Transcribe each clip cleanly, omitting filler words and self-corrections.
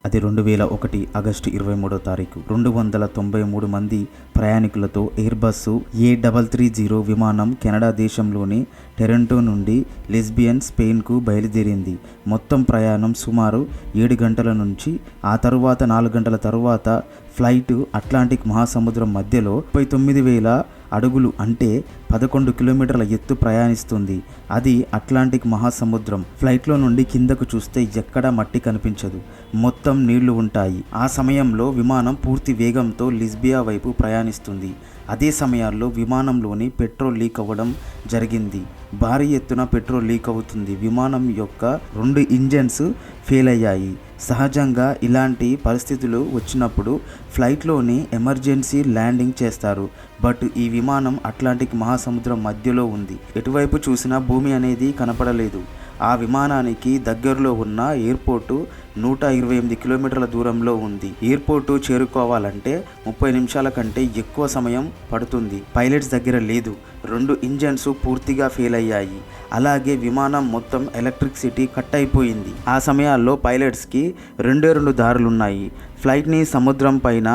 అది 2001 ఆగస్టు 23వ తారీఖు 293 మంది ప్రయాణికులతో ఎయిర్బస్ A330 విమానం కెనడా దేశంలోని టొరంటో నుండి లిస్బియన్ స్పెయిన్కు బయలుదేరింది. మొత్తం ప్రయాణం సుమారు 7 గంటల నుంచి ఆ తరువాత 4 గంటల తరువాత ఫ్లైట్ అట్లాంటిక్ మహాసముద్రం మధ్యలో 39,000 అడుగులు అంటే 11 కిలోమీటర్ల ఎత్తు ప్రయాణిస్తుంది. అది అట్లాంటిక్ మహాసముద్రం. ఫ్లైట్లో నుండి కిందకు చూస్తే ఎక్కడా మట్టి కనిపించదు, మొత్తం నీళ్లు ఉంటాయి. ఆ సమయంలో విమానం పూర్తి వేగంతో లిస్బియా వైపు ప్రయాణిస్తుంది. అదే సమయాల్లో విమానంలోని పెట్రోల్ లీక్ అవ్వడం జరిగింది. భారీ ఎత్తున పెట్రోల్ లీక్ అవుతుంది. విమానం యొక్క 2 ఇంజన్స్ ఫెయిల్ అయ్యాయి. సహజంగా ఇలాంటి పరిస్థితులు వచ్చినప్పుడు ఫ్లైట్లోని ఎమర్జెన్సీ ల్యాండింగ్ చేస్తారు. బట్ ఈ విమానం అట్లాంటిక్ మహాసముద్రం మధ్యలో ఉంది. ఎటువైపు చూసినా భూమి అనేది కనపడలేదు. ఆ విమానానికి దగ్గరలో ఉన్న ఎయిర్పోర్టు 128 కిలోమీటర్ల దూరంలో ఉంది. ఎయిర్పోర్టు చేరుకోవాలంటే 30 నిమిషాల కంటే ఎక్కువ సమయం పడుతుంది. పైలట్స్ దగ్గర లేదు. 2 ఇంజన్స్ పూర్తిగా ఫెయిల్ అయ్యాయి. అలాగే విమానం మొత్తం ఎలక్ట్రిసిటీ కట్ అయిపోయింది. ఆ సమయాల్లో పైలట్స్కి 2 దారులున్నాయి. ఫ్లైట్ని సముద్రం పైన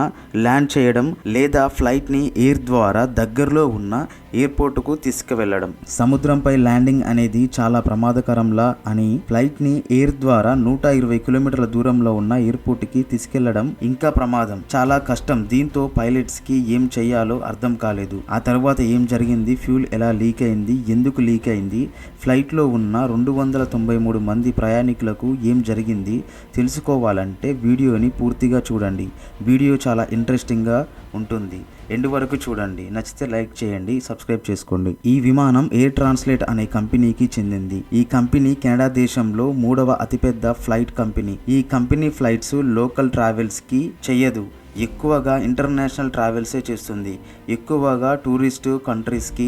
ల్యాండ్ చేయడం లేదా ఫ్లైట్ని ఎయిర్ ద్వారా దగ్గరలో ఉన్న ఎయిర్పోర్టుకు తీసుకువెళ్ళడం. సముద్రంపై ల్యాండింగ్ అనేది చాలా ప్రమాదకరంలా అని ఫ్లైట్ని ఎయిర్ ద్వారా 120 కిలోమీటర్ల దూరంలో ఉన్న ఎయిర్పోర్ట్కి తీసుకెళ్లడం ఇంకా ప్రమాదం, చాలా కష్టం. దీంతో పైలట్స్కి ఏం చేయాలో అర్థం కాలేదు. ఆ తర్వాత ఏం జరిగింది, ఫ్యూల్ ఎలా లీక్ అయింది, ఎందుకు లీక్ అయింది, ఫ్లైట్లో ఉన్న 293 మంది ప్రయాణికులకు ఏం జరిగింది తెలుసుకోవాలంటే వీడియోని పూర్తిగా చూడండి. వీడియో చాలా ఇంట్రెస్టింగ్గా ఉంటుంది. ఎండ్ వరకు చూడండి. నచ్చితే లైక్ చేయండి, సబ్స్క్రైబ్ చేసుకోండి. ఈ విమానం ఎయిర్ ట్రాన్స్లేట్ అనే కంపెనీకి చెందింది. ఈ కంపెనీ కెనడా దేశంలో 3వ అతిపెద్ద ఫ్లైట్ కంపెనీ. ఈ కంపెనీ ఫ్లైట్స్ లోకల్ ట్రావెల్స్కి చెయ్యదు. ఎక్కువగా ఇంటర్నేషనల్ ట్రావెల్సే చేస్తుంది. ఎక్కువగా టూరిస్ట్ కంట్రీస్కి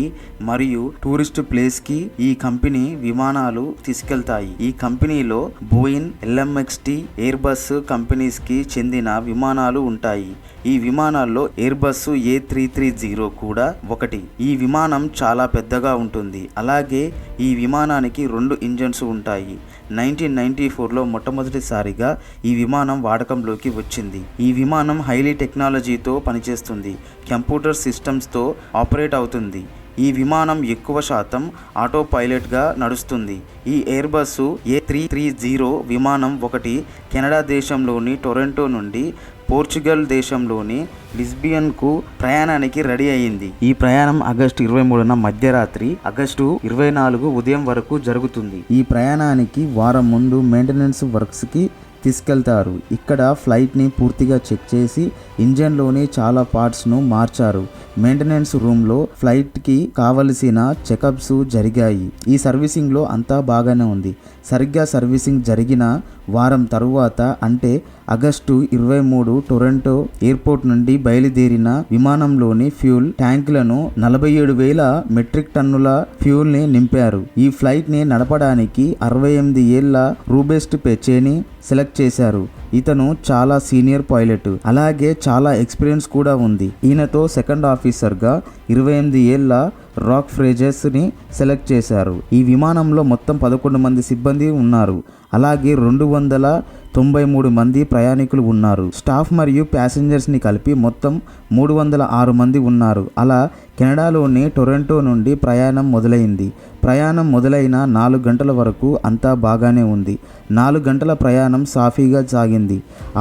మరియు టూరిస్ట్ ప్లేస్కి ఈ కంపెనీ విమానాలు తీసుకెళ్తాయి. ఈ కంపెనీలో బోయింగ్, LMXT, ఎయిర్బస్ కంపెనీస్కి చెందిన విమానాలు ఉంటాయి. ఈ విమానాల్లో ఎయిర్బస్ A330 కూడా ఒకటి. ఈ విమానం చాలా పెద్దగా ఉంటుంది. అలాగే ఈ విమానానికి 2 ఇంజన్స్ ఉంటాయి. 1994లో మొట్టమొదటిసారిగా ఈ విమానం వాడకంలోకి వచ్చింది. ఈ విమానం హైలీ టెక్నాలజీతో పనిచేస్తుంది. కంప్యూటర్ సిస్టమ్స్తో ఆపరేట్ అవుతుంది. ఈ విమానం ఎక్కువ శాతం ఆటో పైలట్గా నడుస్తుంది. ఈ ఎయిర్బస్ A330 విమానం ఒకటి కెనడా దేశంలోని టొరంటో నుండి పోర్చుగల్ దేశంలోని లిస్బియన్కు ప్రయాణానికి రెడీ అయింది. ఈ ప్రయాణం ఆగస్టు 23న మధ్యరాత్రి ఆగస్టు 24 ఉదయం వరకు జరుగుతుంది. ఈ ప్రయాణానికి వారం ముందు మెయింటెనెన్స్ వర్క్స్కి తీసుకెళ్తారు. ఇక్కడ ఫ్లైట్ని పూర్తిగా చెక్ చేసి ఇంజన్లోని చాలా పార్ట్స్ను మార్చారు. మెయింటెనెన్స్ రూమ్లో ఫ్లైట్కి కావలసిన చెకప్స్ జరిగాయి. ఈ సర్వీసింగ్లో అంతా బాగానే ఉంది. సరిగ్గా సర్వీసింగ్ జరిగిన వారం తరువాత అంటే ఆగస్టు 23 టొరంటో ఎయిర్పోర్ట్ నుండి బయలుదేరిన విమానంలోని ఫ్యూల్ ట్యాంకులను 47,000 మెట్రిక్ టన్నుల ఫ్యూల్ని నింపారు. ఈ ఫ్లైట్ని నడపడానికి 68 ఏళ్ల రూబెస్ట్ పెచేని సెలెక్ట్ చేశారు. ఇతను చాలా సీనియర్ పైలట్, అలాగే చాలా ఎక్స్పీరియన్స్ కూడా ఉంది. ఈయనతో సెకండ్ ఆఫీసర్గా 28 ఏళ్ల రాక్ ఫ్రేజర్స్ని సెలెక్ట్ చేశారు. ఈ విమానంలో మొత్తం 11 మంది సిబ్బంది ఉన్నారు. అలాగే 293 మంది ప్రయాణికులు ఉన్నారు. స్టాఫ్ మరియు ప్యాసింజర్స్ని కలిపి మొత్తం 306 మంది ఉన్నారు. అలా కెనడాలోని టొరంటో నుండి ప్రయాణం మొదలైంది. ప్రయాణం మొదలైన 4 గంటల వరకు అంతా బాగానే ఉంది. 4 గంటల ప్రయాణం సాఫీగా సాగింది.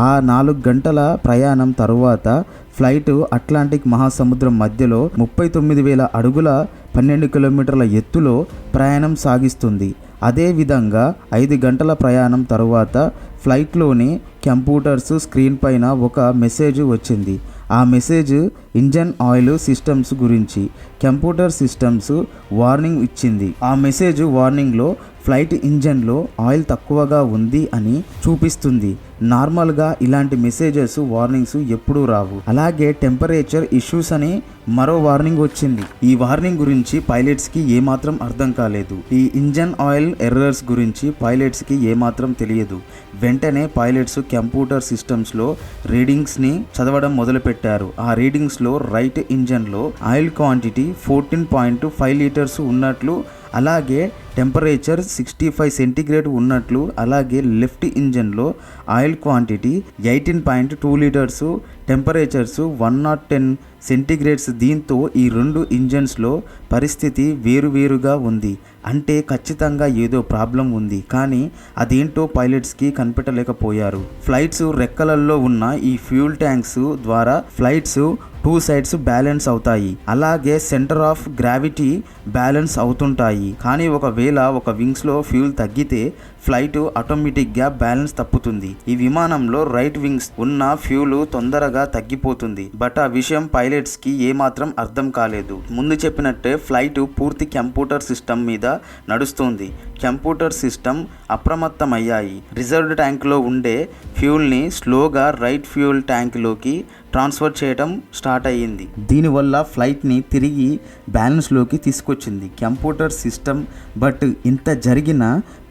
ఆ 4 గంటల ప్రయాణం తరువాత ఫ్లైట్ అట్లాంటిక్ మహాసముద్రం మధ్యలో 39,000 అడుగుల 12 కిలోమీటర్ల ఎత్తులో ప్రయాణం సాగిస్తుంది. అదేవిధంగా 5 గంటల ప్రయాణం తరువాత ఫ్లైట్లోని కంప్యూటర్స్ స్క్రీన్ పైన ఒక మెసేజ్ వచ్చింది. ఆ మెసేజ్ ఇంజన్ ఆయిల్ సిస్టమ్స్ గురించి. కంప్యూటర్ సిస్టమ్స్ వార్నింగ్ ఇచ్చింది. ఆ మెసేజ్ వార్నింగ్లో ఫ్లైట్ ఇంజన్లో ఆయిల్ తక్కువగా ఉంది అని చూపిస్తుంది. నార్మల్గా ఇలాంటి మెసేజెస్ వార్నింగ్స్ ఎప్పుడూ రావు. అలాగే టెంపరేచర్ ఇష్యూస్ అని మరో వార్నింగ్ వచ్చింది. ఈ వార్నింగ్ గురించి పైలట్స్కి ఏమాత్రం అర్థం కాలేదు. ఈ ఇంజన్ ఆయిల్ ఎర్రర్స్ గురించి పైలట్స్కి ఏమాత్రం తెలియదు. వెంటనే పైలట్స్ కంప్యూటర్ సిస్టమ్స్లో రీడింగ్స్ని చదవడం మొదలుపెట్టారు. ఆ రీడింగ్స్లో రైట్ ఇంజన్లో ఆయిల్ క్వాంటిటీ 14.5 లీటర్స్ ఉన్నట్లు అలాగే టెంపరేచర్ 65 సెంటీగ్రేడ్ ఉన్నట్లు, అలాగే లెఫ్ట్ ఇంజన్లో oil quantity 18.2 litres, temperatures 110 centigrades. దీంతో ఈ రెండు ఇంజన్స్లో పరిస్థితి వేరువేరుగా ఉంది. అంటే ఖచ్చితంగా ఏదో ప్రాబ్లం ఉంది, కానీ అదేంటో పైలట్స్కి కనిపెట్టలేకపోయారు. ఫ్లైట్స్ రెక్కలలో ఉన్న ఈ ఫ్యూల్ ట్యాంక్స్ ద్వారా ఫ్లైట్స్ 2 సైడ్స్ బ్యాలెన్స్ అవుతాయి, అలాగే సెంటర్ ఆఫ్ గ్రావిటీ బ్యాలెన్స్ అవుతుంటాయి. కానీ ఒకవేళ ఒక వింగ్స్లో ఫ్యూల్ తగ్గితే ఫ్లైట్ ఆటోమేటిక్గా బ్యాలెన్స్ తప్పుతుంది. ఈ విమానంలో రైట్ వింగ్స్ ఉన్న ఫ్యూల్ తొందరగా తగ్గిపోతుంది. బట్ ఆ విషయం పైలట్స్కి ఏమాత్రం అర్థం కాలేదు. ముందు చెప్పినట్టే ఫ్లైట్ పూర్తి కంప్యూటర్ సిస్టమ్ మీద నడుస్తుంది. Computer system అప్రమత్తమయ్యాయి. రిజర్వ్డ్ ట్యాంక్లో ఉండే ఫ్యూల్ని స్లోగా రైట్ ఫ్యూల్ ట్యాంక్లోకి ట్రాన్స్ఫర్ చేయడం స్టార్ట్ అయ్యింది. దీనివల్ల ఫ్లైట్ని తిరిగి బ్యాలెన్స్లోకి తీసుకొచ్చింది కంప్యూటర్ సిస్టమ్. బట్ ఇంత జరిగిన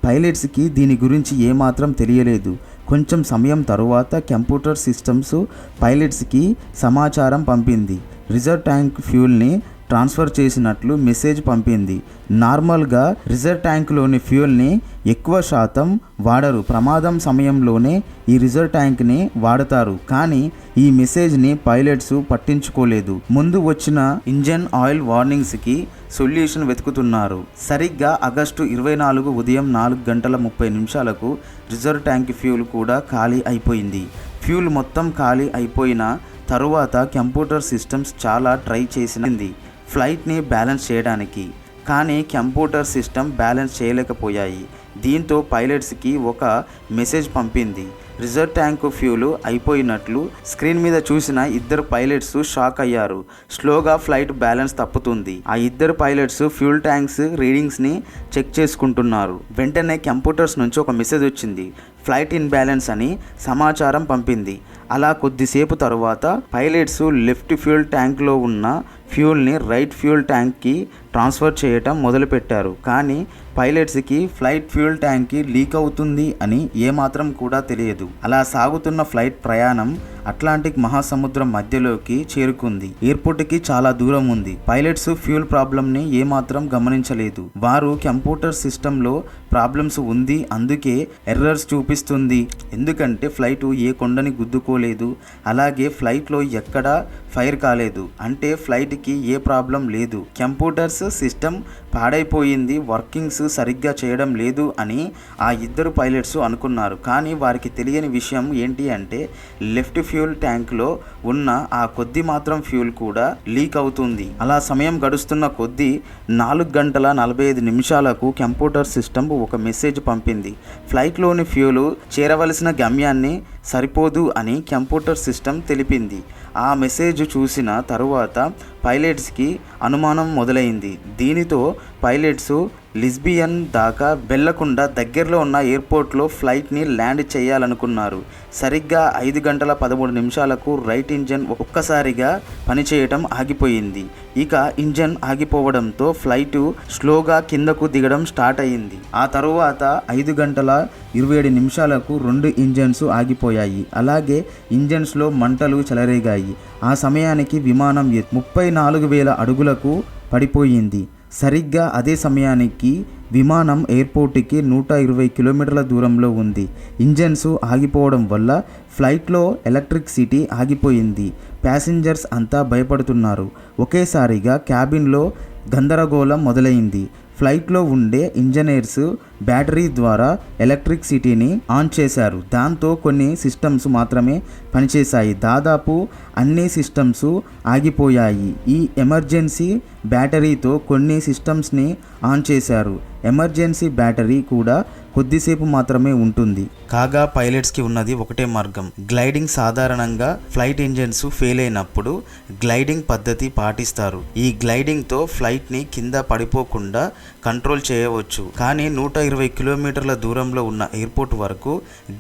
పైలట్స్కి దీని గురించి ఏమాత్రం తెలియలేదు. కొంచెం సమయం తరువాత కంప్యూటర్ సిస్టమ్స్ పైలట్స్కి సమాచారం పంపింది. రిజర్వ్ ట్యాంక్ ఫ్యూల్ని ట్రాన్స్ఫర్ చేసినట్లు మెసేజ్ పంపింది. నార్మల్గా రిజర్వ్ ట్యాంక్లోని ఫ్యూల్ని ఎక్కువ శాతం వాడరు, ప్రమాదం సమయంలోనే ఈ రిజర్వ్ ట్యాంక్ని వాడతారు. కానీ ఈ మెసేజ్ని పైలట్స్ పట్టించుకోలేదు. ముందు వచ్చిన ఇంజన్ ఆయిల్ వార్నింగ్స్కి సొల్యూషన్ వెతుకుతున్నారు. సరిగ్గా ఆగస్టు 24 ఉదయం 4:30 రిజర్వ్ ట్యాంక్ ఫ్యూల్ కూడా ఖాళీ అయిపోయింది. ఫ్యూల్ మొత్తం ఖాళీ అయిపోయిన తరువాత కంప్యూటర్ సిస్టమ్స్ చాలా ట్రై చేసింది ఫ్లైట్ని బ్యాలెన్స్ చేయడానికి, కానీ కంప్యూటర్ సిస్టమ్ బ్యాలెన్స్ చేయలేకపోయాయి. దీంతో పైలట్స్కి ఒక మెసేజ్ పంపింది. రిజర్వ్ ట్యాంక్ ఫ్యూల్ అయిపోయినట్లు. స్క్రీన్ మీద చూసిన ఇద్దరు పైలట్స్ షాక్ అయ్యారు. స్లోగా ఫ్లైట్ బ్యాలెన్స్ తప్పుతుంది. ఆ ఇద్దరు పైలట్స్ ఫ్యూల్ ట్యాంక్స్ రీడింగ్స్ని చెక్ చేసుకుంటున్నారు. వెంటనే కంప్యూటర్స్ నుంచి ఒక మెసేజ్ వచ్చింది. ఫ్లైట్ ఇన్ బ్యాలెన్స్ అని సమాచారం పంపింది. అలా కొద్దిసేపు తరువాత పైలట్స్ లెఫ్ట్ ఫ్యూల్ ట్యాంక్లో ఉన్న ఫ్యూల్ని రైట్ ఫ్యూల్ ట్యాంక్కి ట్రాన్స్ఫర్ చేయటం మొదలుపెట్టారు. కానీ పైలట్స్కి ఫ్లైట్ ఫ్యూల్ ట్యాంక్కి లీక్ అవుతుంది అని ఏమాత్రం కూడా తెలియదు. అలా సాగుతున్న ఫ్లైట్ ప్రయాణం అట్లాంటిక్ మహాసముద్రం మధ్యలోకి చేరుకుంది. ఎయిర్పోర్ట్కి చాలా దూరం ఉంది. పైలట్స్ ఫ్యూల్ ప్రాబ్లంని ఏమాత్రం గమనించలేదు. వారు కంప్యూటర్ సిస్టంలో ప్రాబ్లమ్స్ ఉంది, అందుకే ఎర్రర్స్ చూపిస్తుంది. ఎందుకంటే ఫ్లైట్ ఏ కొండని గుద్దుకోలేదు, అలాగే ఫ్లైట్లో ఎక్కడా ఫైర్ కాలేదు. అంటే ఫ్లైట్కి ఏ ప్రాబ్లం లేదు. కంప్యూటర్స్ సిస్టమ్ పాడైపోయింది, వర్కింగ్స్ సరిగ్గా చేయడం లేదు అని ఆ ఇద్దరు పైలట్స్ అనుకున్నారు. కానీ వారికి తెలియని విషయం ఏంటి అంటే లెఫ్ట్ ఫ్యూల్ ట్యాంక్లో ఉన్న ఆ కొద్ది మాత్రం ఫ్యూల్ కూడా లీక్ అవుతుంది. అలా సమయం గడుస్తున్న కొద్దీ 4:45 కంప్యూటర్ సిస్టమ్ ఒక మెసేజ్ పంపింది. ఫ్లైట్లోని ఫ్యూల్ చేరవలసిన గమ్యాన్ని సరిపోదు అని కంప్యూటర్ సిస్టమ్ తెలిపింది. ఆ మెసేజ్ చూసిన తరువాత పైలట్స్కి అనుమానం మొదలైంది. దీనితో పైలట్స్ లిస్బియన్ దాకా వెళ్లకుండా దగ్గరలో ఉన్న ఎయిర్పోర్ట్లో ఫ్లైట్ని ల్యాండ్ చేయాలనుకున్నారు. సరిగ్గా 5:13 రైట్ ఇంజన్ ఒక్కసారిగా పనిచేయటం ఆగిపోయింది. ఇక ఇంజన్ ఆగిపోవడంతో ఫ్లైట్ స్లోగా కిందకు దిగడం స్టార్ట్ అయింది. ఆ తరువాత 5:27 2 ఇంజన్స్ ఆగిపోయాయి. అలాగే ఇంజన్స్లో మంటలు చెలరేగాయి. ఆ సమయానికి విమానం 34,000 అడుగులకు పడిపోయింది. సరిగ్గా అదే సమయానికి విమానం ఎయిర్పోర్ట్కి 120 కిలోమీటర్ల దూరంలో ఉంది. ఇంజన్స్ ఆగిపోవడం వల్ల ఫ్లైట్లో ఎలక్ట్రిసిటీ ఆగిపోయింది. ప్యాసింజర్స్ అంతా భయపడుతున్నారు. ఒకేసారిగా క్యాబిన్లో గందరగోళం మొదలైంది. ఫ్లైట్లో ఉండే ఇంజనీర్స్ బ్యాటరీ ద్వారా ఎలక్ట్రిసిటీని ఆన్ చేశారు. దాంతో కొన్ని సిస్టమ్స్ మాత్రమే పనిచేశాయి. దాదాపు అన్ని సిస్టమ్స్ ఆగిపోయాయి. ఈ ఎమర్జెన్సీ బ్యాటరీతో కొన్ని సిస్టమ్స్ని ఆన్ చేశారు. ఎమర్జెన్సీ బ్యాటరీ కూడా కొద్దిసేపు మాత్రమే ఉంటుంది. కాగా పైలట్స్కి ఉన్నది ఒకటే మార్గం, గ్లైడింగ్. సాధారణంగా ఫ్లైట్ ఇంజన్స్ ఫెయిల్ అయినప్పుడు గ్లైడింగ్ పద్ధతి పాటిస్తారు. ఈ గ్లైడింగ్తో ఫ్లైట్ని కింద పడిపోకుండా కంట్రోల్ చేయవచ్చు. కానీ 120 కిలోమీటర్ల దూరంలో ఉన్న ఎయిర్పోర్ట్ వరకు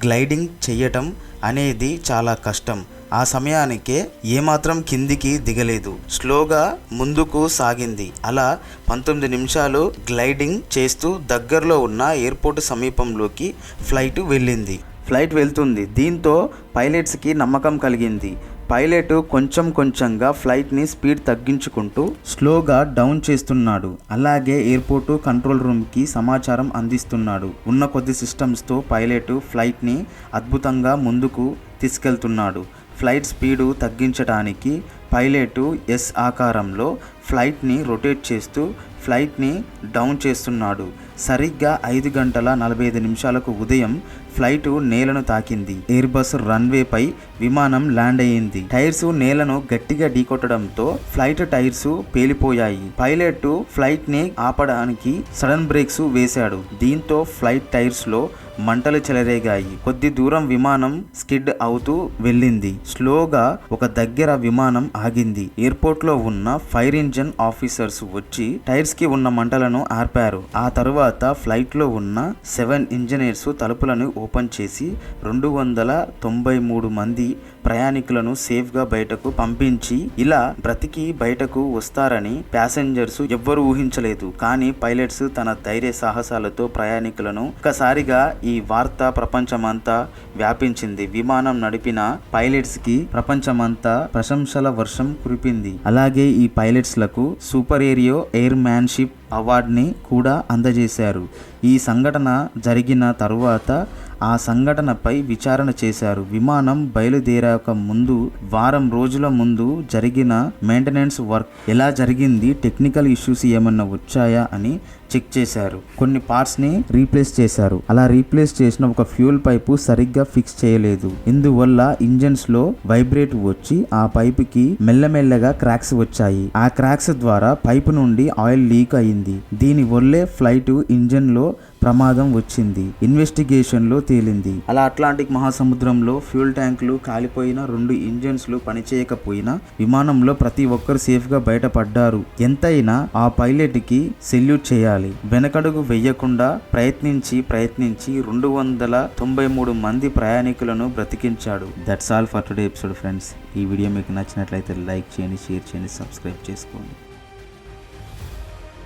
గ్లైడింగ్ చేయటం అనేది చాలా కష్టం. ఆ సమయానికే ఏమాత్రం కిందికి దిగలేదు, స్లోగా ముందుకు సాగింది. అలా 19 నిమిషాలు గ్లైడింగ్ చేస్తూ దగ్గరలో ఉన్న ఎయిర్పోర్ట్ సమీపంలోకి ఫ్లైట్ వెళ్ళింది. ఫ్లైట్ వెళ్తుంది. దీంతో పైలట్స్కి నమ్మకం కలిగింది. పైలట్ కొంచెం కొంచెంగా ఫ్లైట్ ని స్పీడ్ తగ్గించుకుంటూ స్లోగా డౌన్ చేస్తున్నాడు. అలాగే ఎయిర్పోర్ట్ కంట్రోల్ రూమ్ కి సమాచారం అందిస్తున్నాడు. ఉన్న కొద్ది సిస్టమ్స్ తో పైలట్ ఫ్లైట్ ని అద్భుతంగా ముందుకు తీసుకెళ్తున్నాడు. ఫ్లైట్ స్పీడు తగ్గించడానికి పైలట్ ఎస్ ఆకారంలో ఫ్లైట్ని రొటేట్ చేస్తూ ఫ్లైట్ని డౌన్ చేస్తున్నాడు. సరిగ్గా 5:45 ఉదయం ఫ్లైట్ నేలను తాకింది. ఎయిర్ బస్ రన్వేపై విమానం ల్యాండ్ అయ్యింది. టైర్స్ నేలను గట్టిగా ఢీకొట్టడంతో ఫ్లైట్ టైర్స్ పేలిపోయాయి. పైలట్ ఫ్లైట్ ని ఆపడానికి సడన్ బ్రేక్స్ వేశాడు. దీంతో ఫ్లైట్ టైర్స్ లో మంటలు చెలరేగాయి. కొద్ది దూరం విమానం స్కిడ్ అవుతూ వెళ్ళింది. స్లోగా ఒక దగ్గర విమానం ఆగింది. ఎయిర్పోర్ట్ లో ఉన్న ఫైర్ ఇంజిన్ ఆఫీసర్స్ వచ్చి టైర్స్ కి ఉన్న మంటలను ఆర్పారు. ఆ తరువాత ఫ్లైట్ లో ఉన్న 7 ఇంజనీర్స్ తలుపులను ఓపెన్ చేసి 293 మంది ప్రయాణికులను సేఫ్ గా బయటకు పంపించి ఇలా బ్రతికి బయటకు వస్తారని ప్యాసింజర్స్ ఎవ్వరూ ఊహించలేదు. కానీ పైలట్స్ తన ధైర్య సాహసాలతో ప్రయాణికులను ఒక్కసారిగా ఈ వార్త ప్రపంచమంతా వ్యాపించింది. విమానం నడిపిన పైలట్స్ కి ప్రపంచమంతా ప్రశంసల వర్షం కురిపింది. అలాగే ఈ పైలట్స్ లకు సూపరేరియో ఎయిర్ మ్యాన్షిప్ అవార్డుని కూడా అందజేశారు. ఈ సంఘటన జరిగిన తరువాత ఆ సంఘటనపై విచారణ చేశారు. విమానం బయలుదేరాక ముందు వారం రోజుల ముందు జరిగిన మెయింటెనెన్స్ వర్క్ ఎలా జరిగింది, టెక్నికల్ ఇష్యూస్ ఏమన్నా వచ్చాయా అని చెక్ చేశారు. కొన్ని పార్ట్స్ ని రీప్లేస్ చేశారు. అలా రీప్లేస్ చేసిన ఒక ఫ్యూల్ పైపు సరిగ్గా ఫిక్స్ చేయలేదు. ఇందువల్ల ఇంజన్స్ లో వైబ్రేట్ వచ్చి ఆ పైపు కి మెల్లమెల్లగా క్రాక్స్ వచ్చాయి. ఆ క్రాక్స్ ద్వారా పైపు నుండి ఆయిల్ లీక్ అయింది. దీని వల్లే ఫ్లైట్ ఇంజన్ లో ప్రమాదం వచ్చింది. ఇన్వెస్టిగేషన్ లో తేలింది. అలా అట్లాంటిక్ మహాసముద్రంలో ఫ్యూల్ ట్యాంకులు కాలిపోయినా 2 ఇంజన్స్లు పనిచేయకపోయినా విమానంలో ప్రతి ఒక్కరు సేఫ్ గా బయటపడ్డారు. ఎంతైనా ఆ పైలట్ కి సెల్యూట్ చేయాలి. వెనకడుగు వెయ్యకుండా ప్రయత్నించి 293 మంది ప్రయాణికులను బ్రతికించాడు. That's all for today episode friends. ఈ వీడియో మీకు నచ్చినట్లయితే లైక్ చేయండి, షేర్ చేయండి, సబ్స్క్రైబ్ చేసుకోండి.